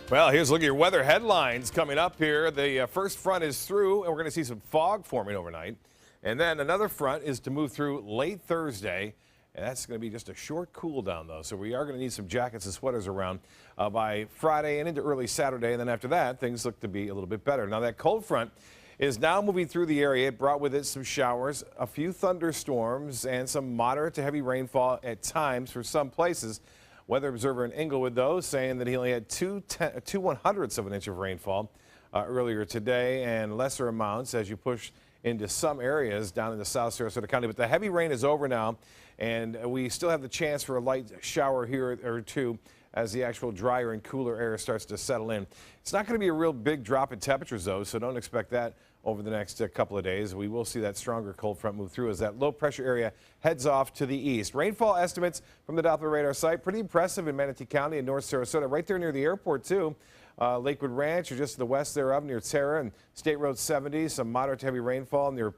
Well, here's a look at your weather headlines coming up here. The first front is through, and we're going to see some fog forming overnight. And then another front is to move through late Thursday, and that's going to be just a short cool down, though. So we are going to need some jackets and sweaters around by Friday and into early Saturday. And then after that, things look to be a little bit better. Now, that cold front is now moving through the area. It brought with it some showers, a few thunderstorms, and some moderate to heavy rainfall at times for some places. Weather observer in Englewood, though, saying that he only had two 1/100ths of an inch of rainfall earlier today, and lesser amounts as you push into some areas down in the South Sarasota County. But the heavy rain is over now, and we still have the chance for a light shower here or two as the actual drier and cooler air starts to settle in. It's not going to be a real big drop in temperatures, though, so don't expect that over the next couple of days. We will see that stronger cold front move through as that low pressure area heads off to the east. Rainfall estimates from the Doppler radar site, pretty impressive in Manatee County and North Sarasota, right there near the airport, too. Lakewood Ranch, or just to the west thereof, near Terra and State Road 70, some moderate to heavy rainfall near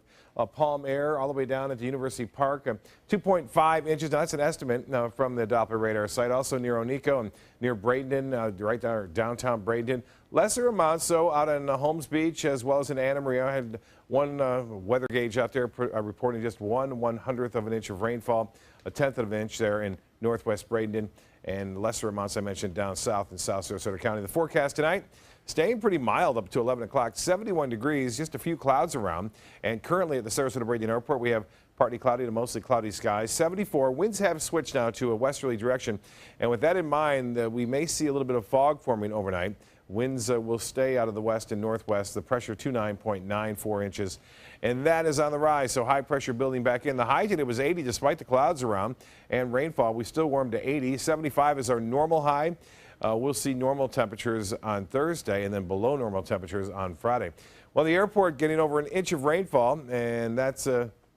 Palm Air, all the way down into University Park. 2.5 inches. Now, that's an estimate from the Doppler radar site. Also near Oneiko and near Bradenton, right there, downtown Bradenton. Lesser amounts, so out on Holmes Beach as well as in Anna Maria. I had one weather gauge out there reporting just 1/100th of an inch of rainfall, a 1/10 of an inch there in northwest Bradenton, and lesser amounts I mentioned down south in South Sarasota County. The forecast tonight, staying pretty mild up to 11 o'clock, 71 degrees, just a few clouds around. And currently at the Sarasota-Bradenton Airport, we have partly cloudy to mostly cloudy skies. 74. Winds have switched now to a westerly direction. And with that in mind, we may see a little bit of fog forming overnight. Winds will stay out of the west and northwest. The pressure 29.94 inches. And that is on the rise, so high pressure building back in. The high today was 80 despite the clouds around and rainfall. We still warmed to 80. 75 is our normal high. We'll see normal temperatures on Thursday and then below normal temperatures on Friday. Well, the airport getting over an inch of rainfall, and that's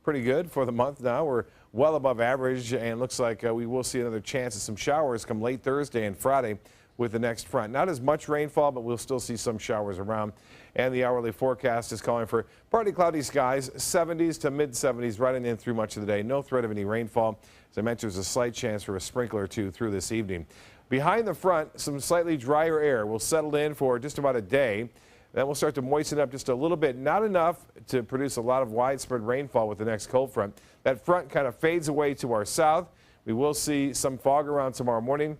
pretty good for the month now. We're well above average, and looks like we will see another chance of some showers come late Thursday and Friday with the next front. Not as much rainfall, but we'll still see some showers around. And the hourly forecast is calling for partly cloudy skies, 70s to mid-70s, running in through much of the day. No threat of any rainfall. As I mentioned, there's a slight chance for a sprinkler or two through this evening. Behind the front, some slightly drier air will settle in for just about a day. Then we'll start to moisten up just a little bit, not enough to produce a lot of widespread rainfall with the next cold front. That front kind of fades away to our south. We will see some fog around tomorrow morning.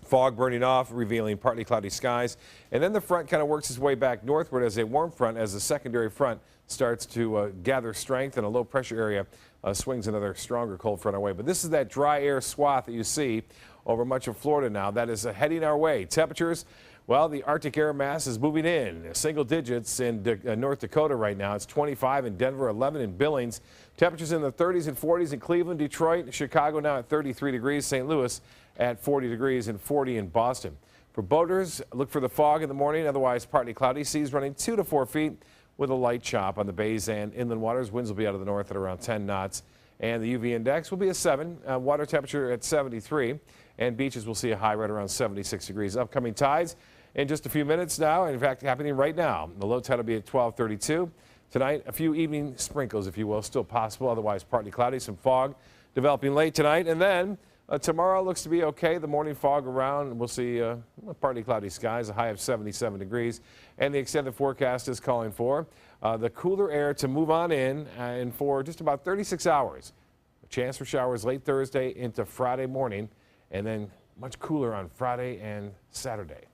Fog burning off, revealing partly cloudy skies. And then the front kind of works its way back northward as a warm front as the secondary front starts to gather strength, and a low pressure area swings another stronger cold front our way. But this is that dry air swath that you see over much of Florida now that is heading our way. Temperatures, well, the Arctic air mass is moving in single digits in North Dakota right now. It's 25 in Denver, 11 in Billings. Temperatures in the 30s and 40s in Cleveland, Detroit, Chicago now at 33 degrees, St. Louis at 40 degrees and 40 in Boston. For boaters, look for the fog in the morning, otherwise partly cloudy. Seas running 2 to 4 feet with a light chop on the bays and inland waters. Winds will be out of the north at around 10 knots. And the UV index will be a 7. Water temperature at 73. And beaches will see a high right around 76 degrees. Upcoming tides in just a few minutes now. In fact, happening right now. The low tide will be at 12:32. Tonight, a few evening sprinkles, if you will, still possible. Otherwise, partly cloudy. Some fog developing late tonight. And then tomorrow looks to be okay. The morning fog around. We'll see partly cloudy skies, a high of 77 degrees. And the extended forecast is calling for the cooler air to move on in and for just about 36 hours. A chance for showers late Thursday into Friday morning, and then much cooler on Friday and Saturday.